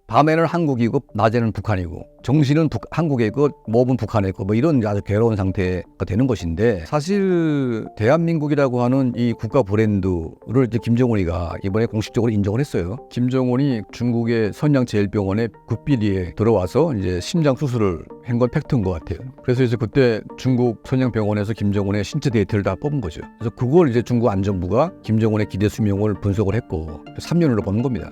밤에는 한국이고 낮에는 북한이고 정신은 한국에 있고 몸은 북한에 있고 뭐 이런 아주 괴로운 상태가 되는 것인데, 사실 대한민국이라고 하는 이 국가 브랜드를 이제 김정은이가 이번에 공식적으로 인정을 했어요. 김정은이 중국의 선양제일병원에 급비리에 들어와서 이제 심장 수술을 한 건 팩트인 것 같아요. 그래서 이제 그때 중국 선양병원에서 김정은의 신체 데이터를 다 뽑은 거죠. 그래서 그걸 이제 중국 안정부가 김정은의 기대 수명을 분석을 했고 3년으로 뽑는 겁니다.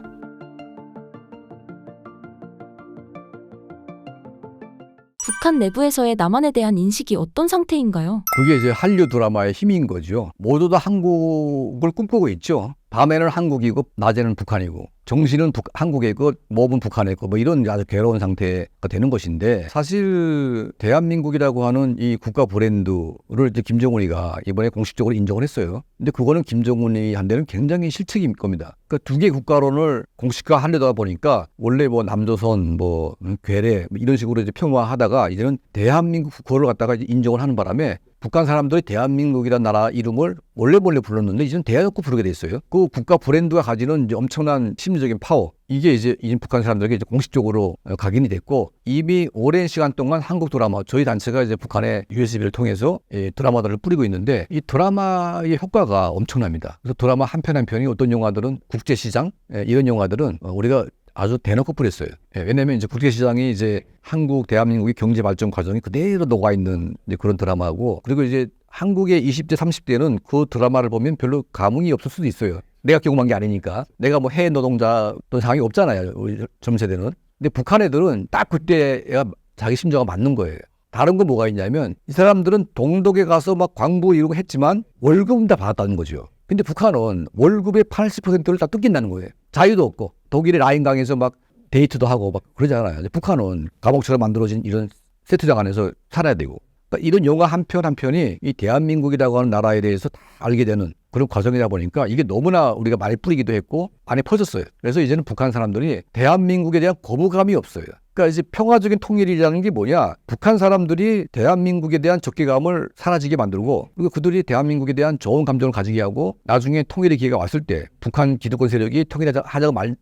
북한 내부에서의 남한에 대한 인식이 어떤 상태인가요? 그게 이제 한류 드라마의 힘인 거죠. 모두 다 한국을 꿈꾸고 있죠. 밤에는 한국이고 낮에는 북한이고 정신은 한국에 있고 몸은 북한에 있고 뭐 이런 아주 괴로운 상태가 되는 것인데, 사실 대한민국이라고 하는 이 국가 브랜드를 이제 김정은이가 이번에 공식적으로 인정을 했어요. 근데 그거는 김정은이 한 데는 굉장히 실책일 겁니다. 그러니까 두 개 국가론을 공식화 하려다 보니까 원래 뭐 남조선 뭐 괴뢰 뭐 이런 식으로 이제 평화하다가 이제는 대한민국 국호를 갖다가 이제 인정을 하는 바람에 북한 사람들이 대한민국이라는 나라 이름을 원래 불렀는데 이제는 대놓고 부르게 돼 있어요. 그 국가 브랜드가 가지는 이제 엄청난 심리적인 파워, 이게 이제 북한 사람들에게 이제 공식적으로 각인이 됐고, 이미 오랜 시간 동안 한국 드라마, 저희 단체가 이제 북한의 USB를 통해서 드라마들을 뿌리고 있는데 이 드라마의 효과가 엄청납니다. 그래서 드라마 한 편 한 편이 어떤 영화들은 국제시장, 이런 영화들은 우리가 아주 대놓고 뿌렸어요. 왜냐하면 이제 국제시장이 이제 한국, 대한민국의 경제 발전 과정이 그대로 녹아 있는 그런 드라마고, 그리고 이제 한국의 20대, 30대는 그 드라마를 보면 별로 감흥이 없을 수도 있어요. 내가 경험한 게 아니니까. 내가 뭐 해외 노동자 또 상황이 없잖아요, 우리 젊은 세대는. 근데 북한 애들은 딱 그때가 자기 심정가 맞는 거예요. 다른 건 뭐가 있냐면 이 사람들은 동독에 가서 막 광부 이러고 했지만 월급은 다 받았다는 거죠. 근데 북한은 월급의 80%를 다 뜯긴다는 거예요. 자유도 없고 독일의 라인강에서 막 데이트도 하고 막 그러잖아요. 북한은 감옥처럼 만들어진 이런 세트장 안에서 살아야 되고, 그러니까 이런 영화 한 편 한 편이 이 대한민국이라고 하는 나라에 대해서 다 알게 되는 그런 과정이다 보니까 이게 너무나 우리가 많이 뿌리기도 했고 안에 퍼졌어요. 그래서 이제는 북한 사람들이 대한민국에 대한 거부감이 없어요. 그러니까 이제 평화적인 통일이라는 게 뭐냐? 북한 사람들이 대한민국에 대한 적개감을 사라지게 만들고, 그리고 그들이 대한민국에 대한 좋은 감정을 가지게 하고, 나중에 통일의 기회가 왔을 때 북한 기득권 세력이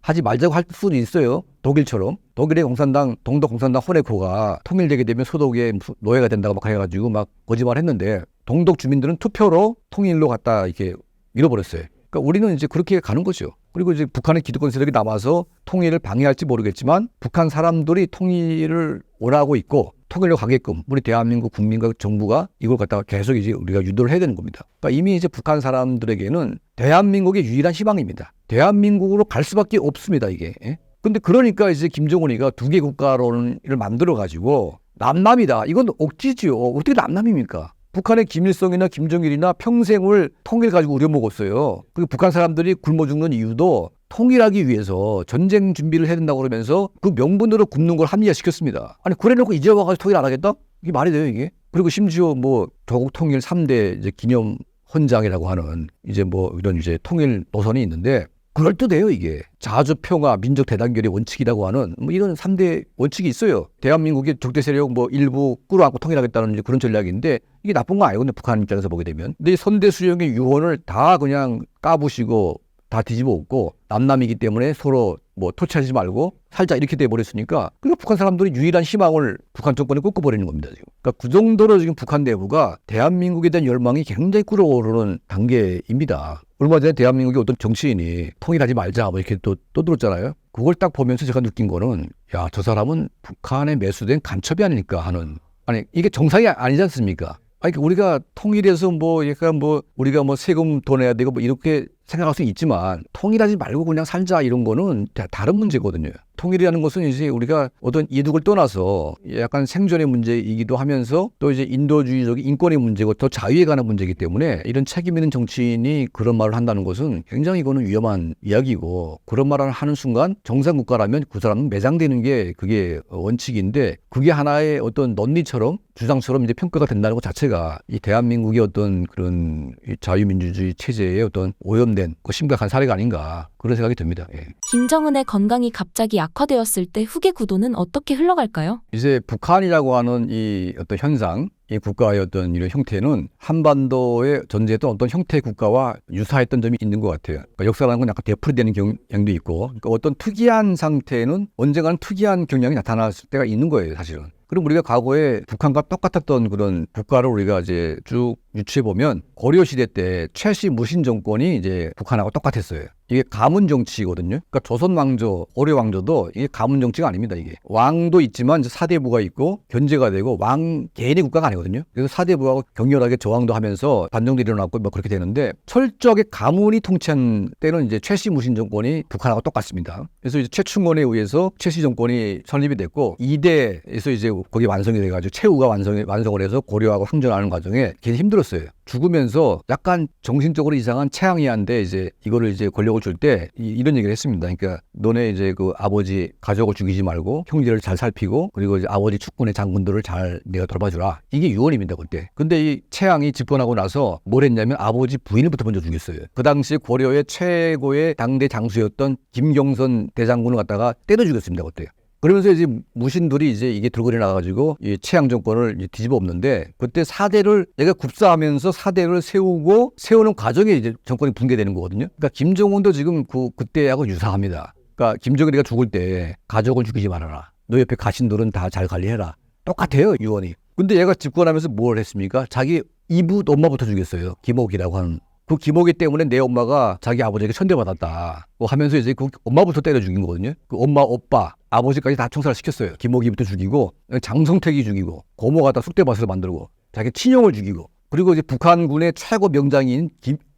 하지 말자고 할 수도 있어요. 독일처럼. 독일의 공산당, 동독 공산당 호네코가 통일되게 되면 소독의 노예가 된다고 막 해가지고 막 거짓말했는데 동독 주민들은 투표로 통일로 갖다 이렇게 밀어버렸어요. 그러니까 우리는 이제 그렇게 가는 거죠. 그리고 이제 북한의 기득권 세력이 남아서 통일을 방해할지 모르겠지만 북한 사람들이 통일을 원하고 있고 통일로 가게끔 우리 대한민국 국민과 정부가 이걸 갖다가 계속 이제 우리가 유도를 해야 되는 겁니다. 그러니까 이미 이제 북한 사람들에게는 대한민국의 유일한 희망입니다. 대한민국으로 갈 수밖에 없습니다, 이게. 근데 그러니까 이제 김정은이가 두 개 국가론을 만들어 가지고 남남이다. 이건 억지지요. 어떻게 남남입니까? 북한의 김일성이나 김정일이나 평생을 통일 가지고 우려먹었어요. 그리고 북한 사람들이 굶어 죽는 이유도 통일하기 위해서 전쟁 준비를 해야 된다고 그러면서 그 명분으로 굶는 걸 합리화시켰습니다. 아니 그래놓고 이제 와가지고 통일 안 하겠다? 이게 말이 돼요, 이게? 그리고 심지어 뭐 조국 통일 3대 이제 기념 헌장이라고 하는 이제 뭐 이런 이제 통일 노선이 있는데, 그럴듯해요, 이게. 자주 평화, 민족 대단결의 원칙이라고 하는 뭐 이런 3대 원칙이 있어요. 대한민국의 적대 세력 뭐 일부 끌어안고 통일하겠다는 이제 그런 전략인데 이게 나쁜 거 아니거든요, 북한 입장에서 보게 되면. 근데 이 선대 수령의 유언을 다 그냥 까부시고 다 뒤집어 엎고 남남이기 때문에 서로 뭐 토치하지 말고 살자 이렇게 돼버렸으니까, 그러니까 북한 사람들이 유일한 희망을 북한 정권에 꺾어버리는 겁니다, 지금. 그러니까 그 정도로 지금 북한 내부가 대한민국에 대한 열망이 굉장히 끓어오르는 단계입니다. 얼마 전에 대한민국의 어떤 정치인이 통일하지 말자 뭐 이렇게 또 떠들었잖아요. 그걸 딱 보면서 제가 느낀 거는, 야, 저 사람은 북한에 매수된 간첩이 아닐까 하는, 아니 이게 정상이 아니지 않습니까? 아니 우리가 통일해서 뭐 약간 뭐 우리가 뭐 세금 더 내야 되고 뭐 이렇게 생각할 수 있지만 통일하지 말고 그냥 살자 이런 거는 다른 문제거든요. 통일이라는 것은 이제 우리가 어떤 이득을 떠나서 약간 생존의 문제이기도 하면서 또 이제 인도주의적인 인권의 문제고 더 자유에 관한 문제이기 때문에 이런 책임 있는 정치인이 그런 말을 한다는 것은 굉장히 이거는 위험한 이야기고, 그런 말을 하는 순간 정상 국가라면 그 사람은 매장되는 게 그게 원칙인데, 그게 하나의 어떤 논리처럼 주장처럼 이제 평가가 된다는 것 자체가 이 대한민국의 어떤 그런 이 자유민주주의 체제의 어떤 오염된 그 심각한 사례가 아닌가 그런 생각이 듭니다. 예. 김정은의 건강이 갑자기 악화되었을 때 후계 구도는 어떻게 흘러갈까요? 이제 북한이라고 하는 이 어떤 현상, 이 국가의 어떤 이런 형태는 한반도에 존재했던 어떤 형태의 국가와 유사했던 점이 있는 것 같아요. 그러니까 역사라는 건 약간 되풀이되는 경향도 있고, 그러니까 어떤 특이한 상태는 언젠가는 특이한 경향이 나타날 때가 있는 거예요, 사실은. 그럼 우리가 과거에 북한과 똑같았던 그런 국가를 우리가 이제 쭉 유추해 보면 고려 시대 때 최씨 무신 정권이 이제 북한하고 똑같았어요. 이게 가문 정치거든요. 그러니까 조선 왕조, 고려 왕조도 이게 가문 정치가 아닙니다. 이게 왕도 있지만 이제 사대부가 있고 견제가 되고 왕 개인의 국가가 아니거든요. 그래서 사대부하고 격렬하게 저항도 하면서 반정도 일어났고 뭐 그렇게 되는데 철저하게 가문이 통치한 때는 이제 최씨 무신 정권이 북한하고 똑같습니다. 그래서 이제 최충원에 의해서 최씨 정권이 설립이 됐고 2대에서 이제 거기 완성이 돼가지고 최후가 완성을 해서 고려하고 항전하는 과정에 굉장히 힘들었어요. 죽으면서 약간 정신적으로 이상한 최양이한데 이제 이거를 이제 권력을 줄 때 이런 얘기를 했습니다. 그러니까 너네 이제 그 아버지 가족을 죽이지 말고 형제를 잘 살피고 그리고 이제 아버지 축군의 장군들을 잘 내가 돌봐주라. 이게 유언입니다 그때. 근데 이 최양이 집권하고 나서 뭘 했냐면 아버지 부인을부터 먼저 죽였어요. 그 당시 고려의 최고의 당대 장수였던 김경선 대장군을 갖다가 때려 죽였습니다 그때. 그러면서 이제 무신들이 이제 이게 들고리 나가가지고 이 최양 정권을 이제 뒤집어 엎는데 그때 사대를 얘가 굽사하면서 사대를 세우는 과정에 이제 정권이 붕괴되는 거거든요. 그러니까 김정은도 지금 그때하고 유사합니다. 그러니까 김정은이가 죽을 때 가족을 죽이지 말아라. 너 옆에 가신들은 다 잘 관리해라. 똑같아요 유언이. 근데 얘가 집권하면서 뭘 했습니까? 자기 이부 엄마부터 죽였어요. 김옥이라고 하는. 그 김옥이 때문에 내 엄마가 자기 아버지에게 천대받았다 하면서 이제 그 엄마부터 때려 죽인 거거든요. 그 엄마, 오빠, 아버지까지 다 총살을 시켰어요. 김옥이부터 죽이고 장성택이 죽이고 고모가 다 쑥대밭을 만들고 자기 친형을 죽이고 그리고 이제 북한군의 최고 명장인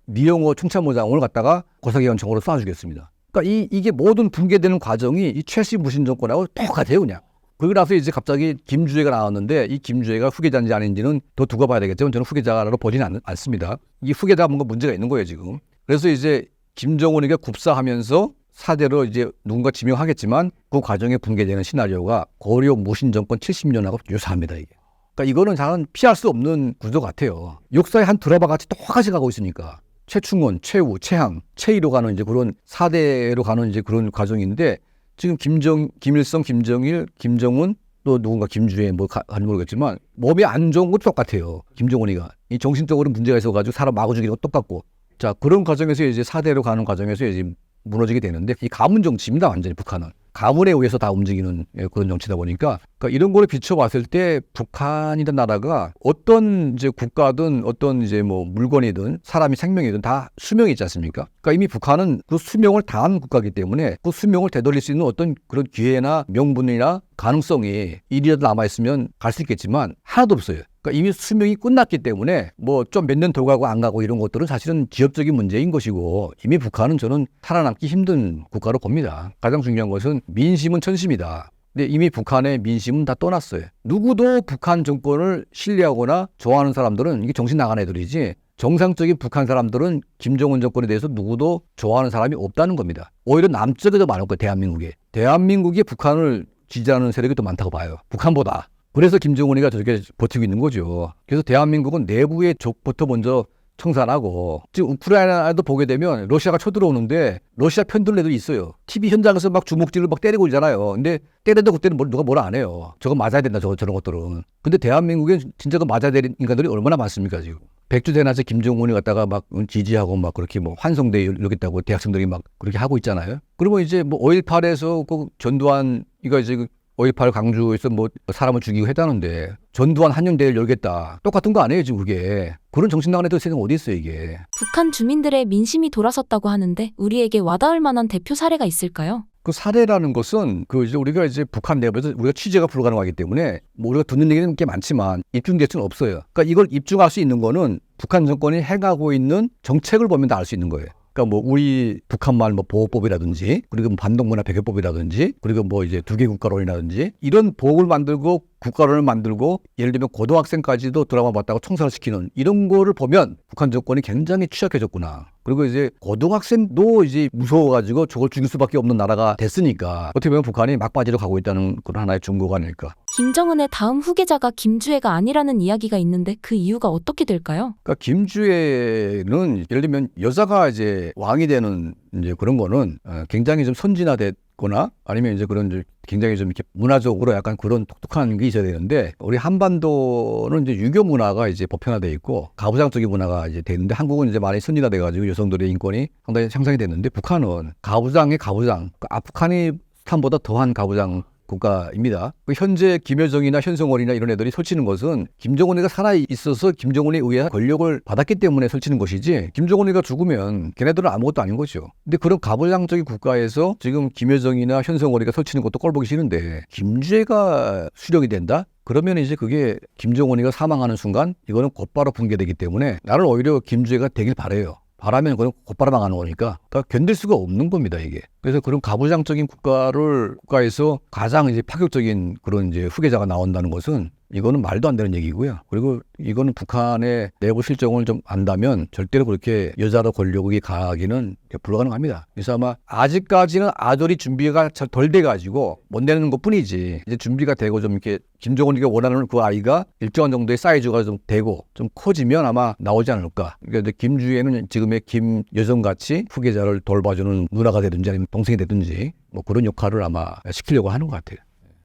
미영호 총참모장을 갖다가 고사기관총으로 쏴 죽였습니다. 그러니까 이게 모든 붕괴되는 과정이 이 최씨 무신 정권하고 똑같아요 그냥. 그러고 나서 이제 갑자기 김주애가 나왔는데 이 김주애가 후계자인지 아닌지는 더 두고 봐야 되겠지만 저는 후계자로 보지는 않습니다. 이 후계자가 뭔가 문제가 있는 거예요 지금. 그래서 이제 김정은이가 굽사하면서 사대로 이제 누군가 지명하겠지만 그 과정에 붕괴되는 시나리오가 고려 무신 정권 70년하고 유사합니다 이게. 그러니까 이거는 잘 피할 수 없는 구조 같아요. 역사의 한 드라마 같이 똑같이 가고 있으니까. 최충원, 최후, 최항, 최희로 가는 이제 그런 4대로 가는 이제 그런 과정인데 지금 김일성, 김정일, 김정은 또 누군가 김주애 뭐 가는 모르겠지만 몸이 안 좋은 것도 똑같아요. 김정은이가 이 정신적으로 문제가 있어가지고 사람 마구 죽이는 것도 똑같고 자 그런 과정에서 이제 4대로 가는 과정에서 이제 무너지게 되는데 이 가문 정치입니다 완전히 북한은. 가문에 의해서 다 움직이는 그런 정치다 보니까 그러니까 이런 거를 비춰봤을 때 북한이든 나라가 어떤 이제 국가든 어떤 이제 뭐 물건이든 사람이 생명이든 다 수명이 있지 않습니까? 그러니까 이미 북한은 그 수명을 다한 국가이기 때문에 그 수명을 되돌릴 수 있는 어떤 그런 기회나 명분이나 가능성이 일이라도 남아있으면 갈 수 있겠지만 하나도 없어요. 그러니까 이미 수명이 끝났기 때문에 뭐 좀 몇 년 더 가고 안 가고 이런 것들은 사실은 지엽적인 문제인 것이고 이미 북한은 저는 살아남기 힘든 국가로 봅니다. 가장 중요한 것은 민심은 천심이다. 근데 이미 북한의 민심은 다 떠났어요. 누구도 북한 정권을 신뢰하거나 좋아하는 사람들은 이게 정신 나간 애들이지 정상적인 북한 사람들은 김정은 정권에 대해서 누구도 좋아하는 사람이 없다는 겁니다. 오히려 남쪽에 더 많을 거예요. 대한민국에. 대한민국이 북한을 지지하는 세력이 더 많다고 봐요. 북한보다. 그래서 김정은이가 저렇게 버티고 있는 거죠. 그래서 대한민국은 내부의 적부터 먼저 청산하고 지금 우크라이나도 보게 되면 러시아가 쳐들어오는데 러시아 편드는 애들이 있어요. TV 현장에서 막 주먹질을 막 때리고 있잖아요. 근데 때려도 그때는 누가 뭐라 안 해요. 저거 맞아야 된다 저런 것들은. 근데 대한민국엔 진짜 그 맞아야 될 인간들이 얼마나 많습니까 지금. 백주대낮에 김정은이 갖다가 막 지지하고 막 그렇게 뭐 환송대회 이러겠다고 대학생들이 막 그렇게 하고 있잖아요. 그러면 이제 뭐 5.18에서 그 전두환 이거 이제 5.18 강주에서 뭐 사람을 죽이고 했다는데 전두환 한영대회를 열겠다. 똑같은 거 아니에요 지금 그게. 그런 정신 나간 애들 세상 어디 있어요 이게. 북한 주민들의 민심이 돌아섰다고 하는데 우리에게 와닿을 만한 대표 사례가 있을까요? 그 사례라는 것은 그 이제 우리가 이제 북한 내부에서 우리가 취재가 불가능하기 때문에 뭐 우리가 듣는 얘기는 꽤 많지만 입증될 수는 없어요. 그러니까 이걸 입증할 수 있는 거는 북한 정권이 행하고 있는 정책을 보면 다 알 수 있는 거예요. 그러니까 뭐 우리 북한말 뭐 보호법이라든지 그리고 뭐 반동문화 배교법이라든지 그리고 뭐 이제 두개 국가론이라든지 이런 법을 만들고 국가론을 만들고 예를 들면 고등학생까지도 드라마 봤다고 총살시키는 이런 거를 보면 북한 정권이 굉장히 취약해졌구나. 그리고 이제 고등학생도 이제 무서워가지고 저걸 죽일 수밖에 없는 나라가 됐으니까 어떻게 보면 북한이 막바지로 가고 있다는 그런 하나의 증거가 아닐까. 김정은의 다음 후계자가 김주애가 아니라는 이야기가 있는데 그 이유가 어떻게 될까요? 그러니까 김주애는 예를 들면 여자가 이제 왕이 되는 이제 그런 거는 굉장히 좀 선진화됐거나 아니면 이제 그런 이제 굉장히 좀 이렇게 문화적으로 약간 그런 독특한 게 있어야 되는데 우리 한반도는 이제 유교 문화가 이제 보편화돼 있고 가부장적인 문화가 이제 돼 있는데 한국은 이제 많이 선진화돼 가지고 여성들의 인권이 상당히 향상이 됐는데 북한은 가부장의 가부장, 그러니까 아프가니스탄보다 더한 가부장 국가입니다. 현재 김여정이나 현성월이나 이런 애들이 설치는 것은 김정은이가 살아 있어서 김정은에 의해 권력을 받았기 때문에 설치는 것이지 김정은이가 죽으면 걔네들은 아무것도 아닌 거죠. 근데 그런 가부장적인 국가에서 지금 김여정이나 현성월이가 설치는 것도 꼴보기 싫은데 김주애가 수령이 된다? 그러면 이제 그게 김정은이가 사망하는 순간 이거는 곧바로 붕괴되기 때문에 나는 오히려 김주애가 되길 바라요. 바라면 그건 곧바로 망하는 거니까. 그러니까 견딜 수가 없는 겁니다, 이게. 그래서 그런 가부장적인 국가에서 가장 이제 파격적인 그런 이제 후계자가 나온다는 것은 이거는 말도 안 되는 얘기고요. 그리고 이거는 북한의 내부 실정을 좀 안다면 절대로 그렇게 여자로 권력이 가기는 불가능합니다. 그래서 아마 아직까지는 아들이 준비가 잘 덜 돼가지고 못 내는 것 뿐이지 이제 준비가 되고 좀 이렇게 김정은이가 원하는 그 아이가 일정한 정도의 사이즈가 좀 되고 좀 커지면 아마 나오지 않을까. 그러니까 김주애는 지금의 김여정같이 후계자를 돌봐주는 누나가 되든지 아니면 동생이 되든지 뭐 그런 역할을 아마 시키려고 하는 것 같아요.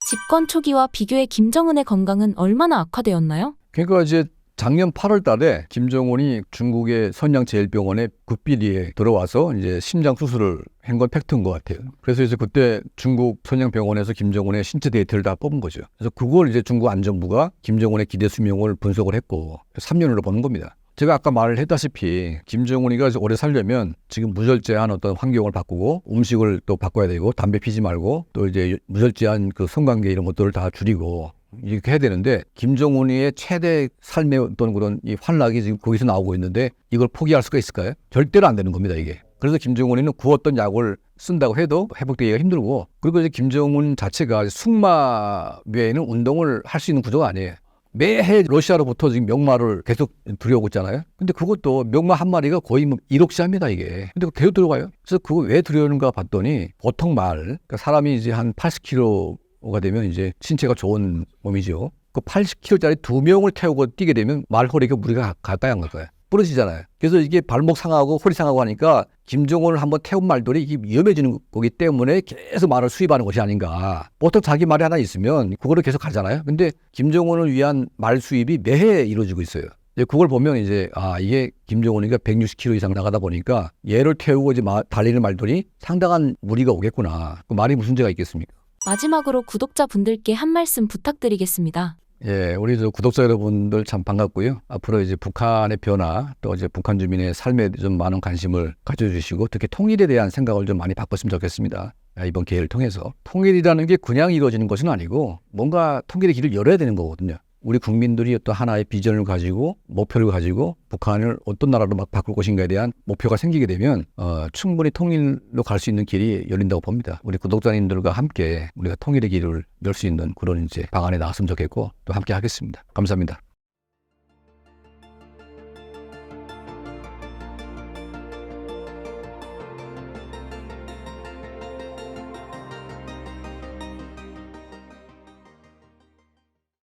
집권 초기와 비교해 김정은의 건강은 얼마나 악화되었나요? 그러니까 이제 작년 8월 달에 김정은이 중국의 선양제일병원에 급비리에 들어와서 이제 심장 수술을 한 건 팩트인 것 같아요. 그래서 이제 그때 중국 선양병원에서 김정은의 신체 데이터를 다 뽑은 거죠. 그래서 그걸 이제 중국 안정부가 김정은의 기대 수명을 분석을 했고 3년으로 보는 겁니다. 제가 아까 말을 했다시피 김정은이가 오래 살려면 지금 무절제한 어떤 환경을 바꾸고 음식을 또 바꿔야 되고 담배 피지 말고 또 이제 무절제한 그 성관계 이런 것들을 다 줄이고 이렇게 해야 되는데 김정은이의 최대 삶의 어떤 그런 이 환락이 지금 거기서 나오고 있는데 이걸 포기할 수가 있을까요? 절대로 안 되는 겁니다, 이게. 그래서 김정은이는 구웠던 약을 쓴다고 해도 회복되기가 힘들고 그리고 이제 김정은 자체가 숙마 외에는 운동을 할 수 있는 구조가 아니에요. 매해 러시아로부터 지금 명마를 계속 들여오고 있잖아요. 근데 그것도 명마 한 마리가 거의 뭐 1억씩 합니다, 이게. 근데 그거 계속 들어가요. 그래서 그거 왜 들여오는가 봤더니 보통 그러니까 사람이 이제 한 80kg가 되면 이제 신체가 좋은 몸이죠. 그 80kg짜리 2명을 태우고 뛰게 되면 말 허리가 무리가 갈까요, 안 갈까요? 부러지잖아요. 그래서 이게 발목 상하고 허리 상하고 하니까 김정은을 한번 태운 말들이 이게 위험해지는 거기 때문에 계속 말을 수입하는 것이 아닌가. 보통 자기 말이 하나 있으면 그거를 계속 가잖아요. 근데 김정은을 위한 말 수입이 매해 이루어지고 있어요. 그걸 보면 이제 이게 김정은이가 160km 이상 나가다 보니까 얘를 태우고 이제 달리는 말들이 상당한 무리가 오겠구나. 그 말이 무슨 죄가 있겠습니까? 마지막으로 구독자분들께 한 말씀 부탁드리겠습니다. 예, 우리 구독자 여러분들 참 반갑고요. 앞으로 이제 북한의 변화, 또 이제 북한 주민의 삶에 좀 많은 관심을 가져주시고, 특히 통일에 대한 생각을 좀 많이 바꿨으면 좋겠습니다. 이번 기회를 통해서. 통일이라는 게 그냥 이루어지는 것은 아니고, 뭔가 통일의 길을 열어야 되는 거거든요. 우리 국민들이 또 하나의 비전을 가지고, 목표를 가지고, 북한을 어떤 나라로 막 바꿀 것인가에 대한 목표가 생기게 되면, 충분히 통일로 갈 수 있는 길이 열린다고 봅니다. 우리 구독자님들과 함께 우리가 통일의 길을 열 수 있는 그런 이제 방안에 나왔으면 좋겠고, 또 함께 하겠습니다. 감사합니다.